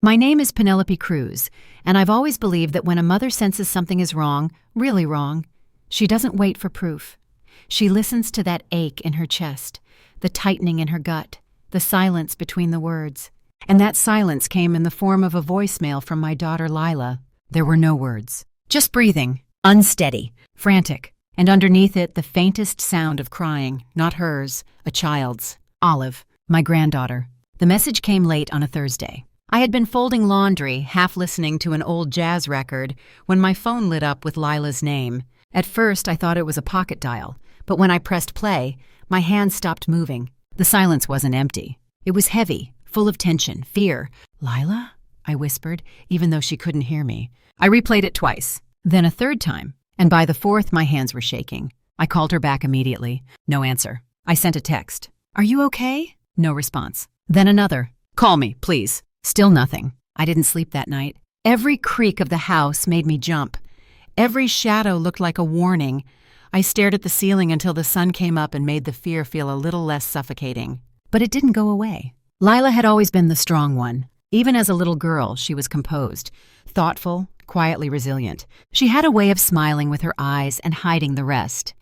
My name is Penelope Cruz, and I've always believed that when a mother senses something is wrong, really wrong, she doesn't wait for proof. She listens to that ache in her chest, the tightening in her gut, the silence between the words. And that silence came in the form of a voicemail from my daughter Lila. There were no words, just breathing, unsteady, frantic, and underneath it the faintest sound of crying, not hers, a child's. Olive, my granddaughter. The message came late on a Thursday. I had been folding laundry, half listening to an old jazz record, when my phone lit up with Lila's name. At first, I thought it was a pocket dial, but when I pressed play, my hand stopped moving. The silence wasn't empty. It was heavy, full of tension, fear. "Lila?" I whispered, even though she couldn't hear me. I replayed it twice, then a third time, and by the fourth, my hands were shaking. I called her back immediately. No answer. I sent a text. "Are you okay?" No response. Then another. "Call me, please." Still nothing. I didn't sleep that night. Every creak of the house made me jump. Every shadow looked like a warning. I stared at the ceiling until the sun came up and made the fear feel a little less suffocating. But it didn't go away. Lila had always been the strong one. Even as a little girl, she was composed, thoughtful, quietly resilient. She had a way of smiling with her eyes and hiding the rest.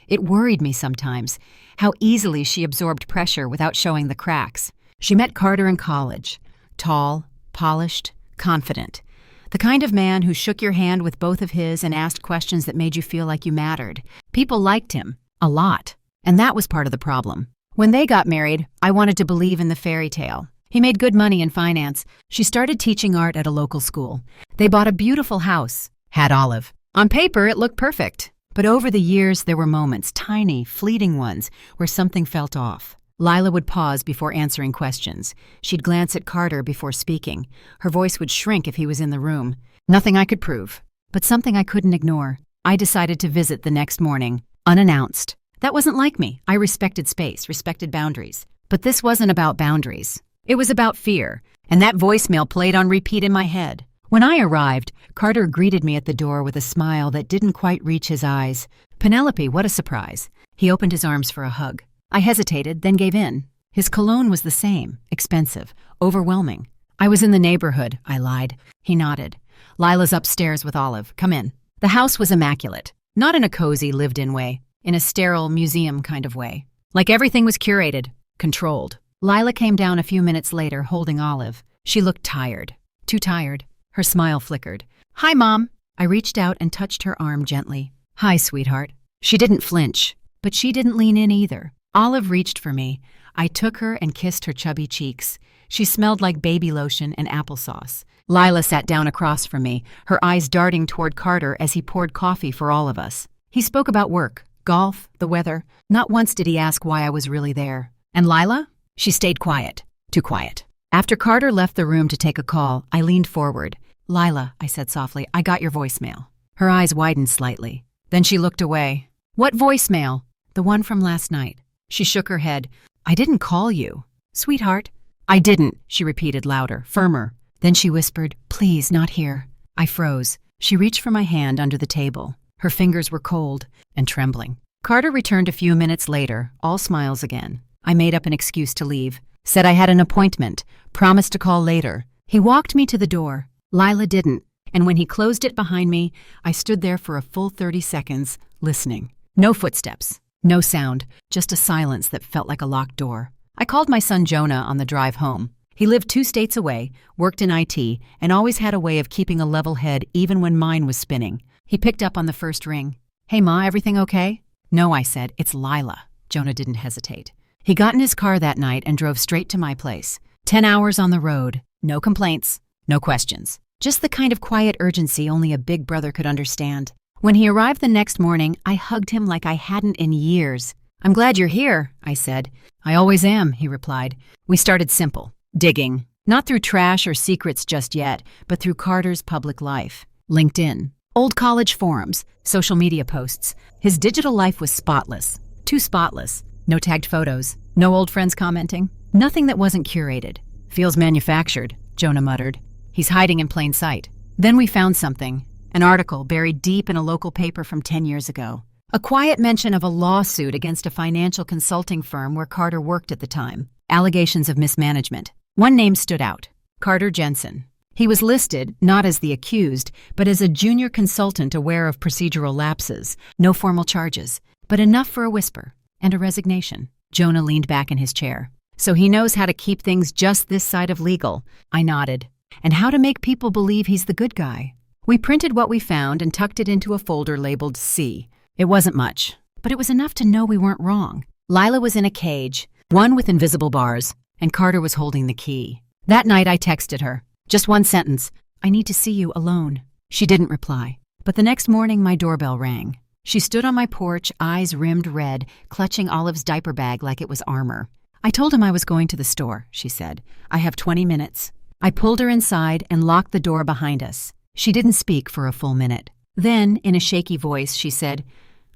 It worried me sometimes, how easily she absorbed pressure without showing the cracks. She met Carter in college. Tall, polished, confident. The kind of man who shook your hand with both of his and asked questions that made you feel like you mattered. People liked him, a lot, and that was part of the problem. When they got married, I wanted to believe in the fairy tale. He made good money in finance. She started teaching art at a local school. They bought a beautiful house, had Olive. On paper, it looked perfect. But over the years, there were moments, tiny, fleeting ones, where something felt off. Lila would pause before answering questions. She'd glance at Carter before speaking. Her voice would shrink if he was in the room. Nothing I could prove, but something I couldn't ignore. I decided to visit the next morning, unannounced. That wasn't like me. I respected space, respected boundaries. But this wasn't about boundaries. It was about fear, and that voicemail played on repeat in my head. When I arrived, Carter greeted me at the door with a smile that didn't quite reach his eyes. "Penelope, what a surprise." He opened his arms for a hug. I hesitated, then gave in. His cologne was the same, expensive, overwhelming. "I was in the neighborhood," I lied. He nodded. "Lila's upstairs with Olive. Come in." The house was immaculate, not in a cozy, lived-in way, in a sterile, museum kind of way. Like everything was curated, controlled. Lila came down a few minutes later, holding Olive. She looked tired, too tired. Her smile flickered. "Hi, Mom." I reached out and touched her arm gently. "Hi, sweetheart." She didn't flinch, but she didn't lean in either. Olive reached for me. I took her and kissed her chubby cheeks. She smelled like baby lotion and applesauce. Lila sat down across from me, her eyes darting toward Carter as he poured coffee for all of us. He spoke about work, golf, the weather. Not once did he ask why I was really there. And Lila? She stayed quiet. Too quiet. After Carter left the room to take a call, I leaned forward. "Lila," I said softly, "I got your voicemail." Her eyes widened slightly. Then she looked away. "What voicemail?" "The one from last night." She shook her head. "I didn't call you." "Sweetheart." "I didn't," she repeated louder, firmer. Then she whispered, "Please, not here." I froze. She reached for my hand under the table. Her fingers were cold and trembling. Carter returned a few minutes later, all smiles again. I made up an excuse to leave, said I had an appointment, promised to call later. He walked me to the door. Lila didn't, and when he closed it behind me, I stood there for a full 30 seconds, listening. No footsteps. No sound, just a silence that felt like a locked door. I called my son Jonah on the drive home. He lived 2 states away, worked in IT, and always had a way of keeping a level head even when mine was spinning. He picked up on the first ring. "Hey, Ma, everything okay?" "No," I said, "it's Lila." Jonah didn't hesitate. He got in his car that night and drove straight to my place. 10 hours on the road. No complaints, no questions. Just the kind of quiet urgency only a big brother could understand. When he arrived the next morning, I hugged him like I hadn't in years. "I'm glad you're here," I said. "I always am," he replied. We started simple, digging. Not through trash or secrets just yet, but through Carter's public life. LinkedIn, old college forums, social media posts. His digital life was spotless. Too spotless. No tagged photos. No old friends commenting. Nothing that wasn't curated. "Feels manufactured," Jonah muttered. "He's hiding in plain sight." Then we found something. An article buried deep in a local paper from 10 years ago. A quiet mention of a lawsuit against a financial consulting firm where Carter worked at the time. Allegations of mismanagement. One name stood out. Carter Jensen. He was listed, not as the accused, but as a junior consultant aware of procedural lapses. No formal charges, but enough for a whisper and a resignation. Jonah leaned back in his chair. So he knows how to keep things just this side of legal. I nodded. And how to make people believe he's the good guy. We printed what we found and tucked it into a folder labeled C. It wasn't much, but it was enough to know we weren't wrong. Lila was in a cage, one with invisible bars, and Carter was holding the key. That night I texted her. Just one sentence. I need to see you alone. She didn't reply. But the next morning my doorbell rang. She stood on my porch, eyes rimmed red, clutching Olive's diaper bag like it was armor. I told him I was going to the store, she said. I have 20 minutes. I pulled her inside and locked the door behind us. She didn't speak for a full minute. Then, in a shaky voice, she said,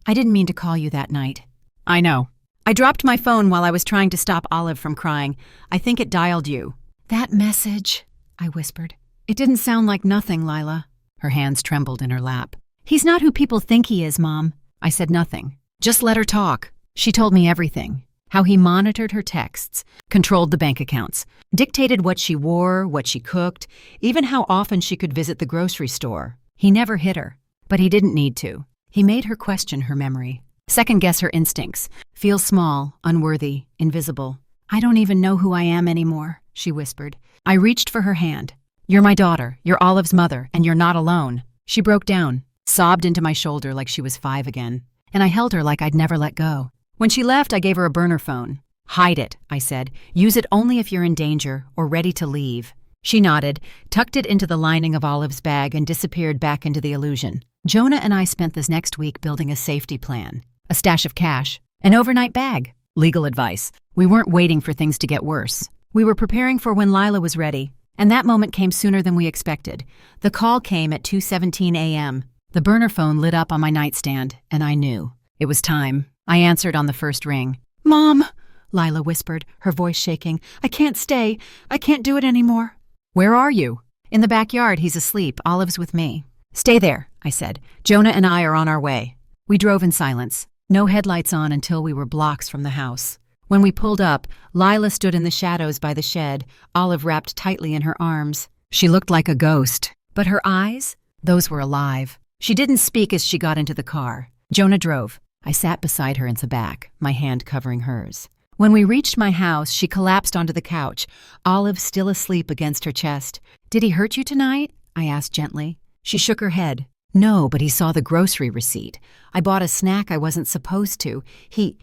I didn't mean to call you that night. I know. I dropped my phone while I was trying to stop Olive from crying. I think it dialed you. That message, I whispered. It didn't sound like nothing, Lila. Her hands trembled in her lap. He's not who people think he is, Mom. I said nothing. Just let her talk. She told me everything. How he monitored her texts, controlled the bank accounts, dictated what she wore, what she cooked, even how often she could visit the grocery store. He never hit her, but he didn't need to. He made her question her memory, second-guess her instincts, feel small, unworthy, invisible. I don't even know who I am anymore, she whispered. I reached for her hand. You're my daughter, you're Olive's mother, and you're not alone. She broke down, sobbed into my shoulder like she was 5 again, and I held her like I'd never let go. When she left, I gave her a burner phone. Hide it, I said. Use it only if you're in danger or ready to leave. She nodded, tucked it into the lining of Olive's bag, and disappeared back into the illusion. Jonah and I spent this next week building a safety plan. A stash of cash, an overnight bag, legal advice. We weren't waiting for things to get worse. We were preparing for when Lila was ready, and that moment came sooner than we expected. The call came at 2:17 a.m. The burner phone lit up on my nightstand, and I knew. It was time. I answered on the first ring. Mom, Lila whispered, her voice shaking. I can't stay. I can't do it anymore. Where are you? In the backyard. He's asleep. Olive's with me. Stay there, I said. Jonah and I are on our way. We drove in silence. No headlights on until we were blocks from the house. When we pulled up, Lila stood in the shadows by the shed, Olive wrapped tightly in her arms. She looked like a ghost. But her eyes? Those were alive. She didn't speak as she got into the car. Jonah drove. I sat beside her in the back, my hand covering hers. When we reached my house, she collapsed onto the couch, Olive still asleep against her chest. Did he hurt you tonight? I asked gently. She shook her head. No, but he saw the grocery receipt. I bought a snack I wasn't supposed to. He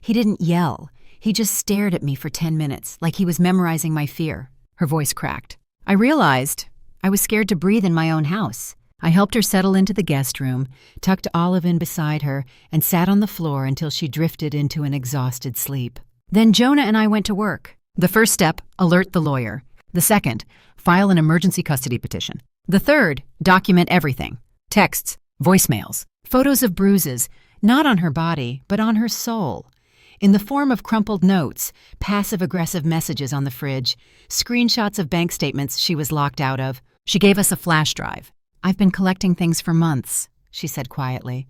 didn't yell. He just stared at me for 10 minutes, like he was memorizing my fear. Her voice cracked. I realized I was scared to breathe in my own house. I helped her settle into the guest room, tucked Olive in beside her, and sat on the floor until she drifted into an exhausted sleep. Then Jonah and I went to work. The first step, alert the lawyer. The second, file an emergency custody petition. The third, document everything. Texts, voicemails, photos of bruises, not on her body, but on her soul. In the form of crumpled notes, passive-aggressive messages on the fridge, screenshots of bank statements she was locked out of. She gave us a flash drive. I've been collecting things for months, she said quietly.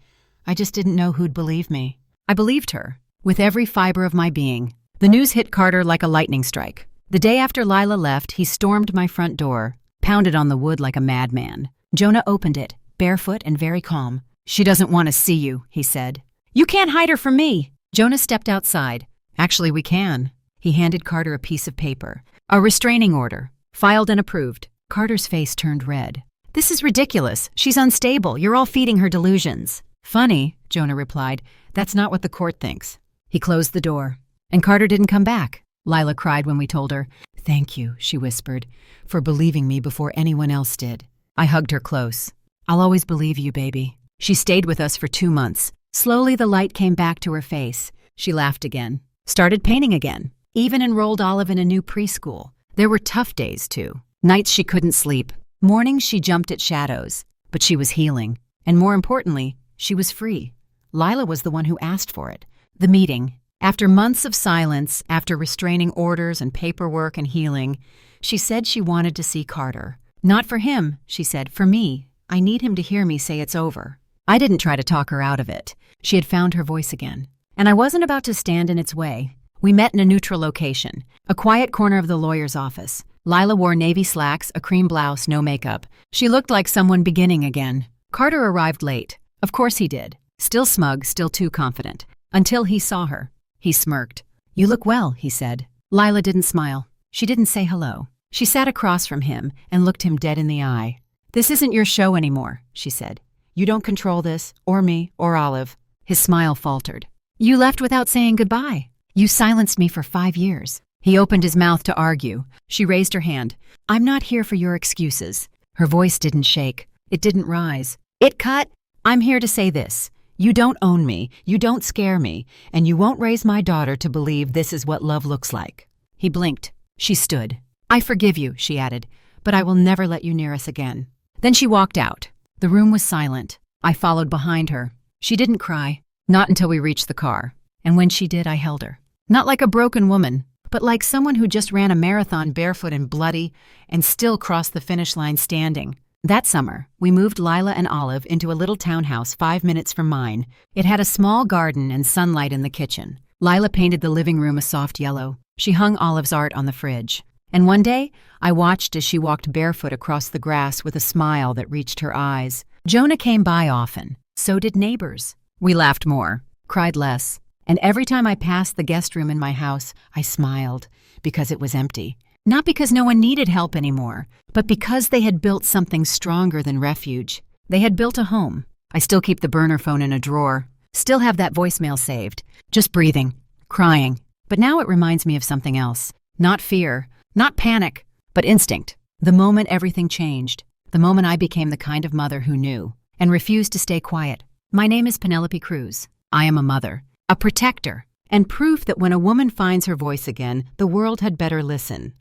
I just didn't know who'd believe me. I believed her, with every fiber of my being. The news hit Carter like a lightning strike. The day after Lila left, he stormed my front door, pounded on the wood like a madman. Jonah opened it, barefoot and very calm. She doesn't want to see you, he said. You can't hide her from me. Jonah stepped outside. Actually, we can. He handed Carter a piece of paper. A restraining order, filed and approved. Carter's face turned red. This is ridiculous. She's unstable. You're all feeding her delusions. Funny, Jonah replied. That's not what the court thinks. He closed the door. And Carter didn't come back. Lila cried when we told her. Thank you, she whispered, for believing me before anyone else did. I hugged her close. I'll always believe you, baby. She stayed with us for 2 months. Slowly the light came back to her face. She laughed again. Started painting again. Even enrolled Olive in a new preschool. There were tough days, too. Nights she couldn't sleep. Mornings she jumped at shadows. But she was healing. And more importantly, she was free. Lila was the one who asked for it. The meeting. After months of silence, after restraining orders and paperwork and healing, she said she wanted to see Carter. Not for him, she said, for me. I need him to hear me say it's over. I didn't try to talk her out of it. She had found her voice again. And I wasn't about to stand in its way. We met in a neutral location, a quiet corner of the lawyer's office. Lila wore navy slacks, a cream blouse, no makeup. She looked like someone beginning again. Carter arrived late. Of course he did. Still smug, still too confident. Until he saw her. He smirked. "You look well," he said. Lila didn't smile. She didn't say hello. She sat across from him and looked him dead in the eye. "This isn't your show anymore," she said. "You don't control this, or me, or Olive." His smile faltered. "You left without saying goodbye. You silenced me for 5 years." He opened his mouth to argue. She raised her hand. "I'm not here for your excuses." Her voice didn't shake. It didn't rise. It cut. "I'm here to say this. You don't own me, you don't scare me, and you won't raise my daughter to believe this is what love looks like." He blinked. She stood. "I forgive you," she added, "but I will never let you near us again." Then she walked out. The room was silent. I followed behind her. She didn't cry. Not until we reached the car. And when she did, I held her. Not like a broken woman, but like someone who just ran a marathon barefoot and bloody and still crossed the finish line standing. That summer, we moved Lila and Olive into a little townhouse 5 minutes from mine. It had a small garden and sunlight in the kitchen. Lila painted the living room a soft yellow. She hung Olive's art on the fridge. And one day, I watched as she walked barefoot across the grass with a smile that reached her eyes. Jonah came by often. So did neighbors. We laughed more, cried less. And every time I passed the guest room in my house, I smiled, because it was empty. Not because no one needed help anymore, but because they had built something stronger than refuge. They had built a home. I still keep the burner phone in a drawer. Still have that voicemail saved. Just breathing, crying. But now it reminds me of something else. Not fear, not panic, but instinct. The moment everything changed. The moment I became the kind of mother who knew and refused to stay quiet. My name is Penelope Cruz. I am a mother, a protector, and proof that when a woman finds her voice again, the world had better listen.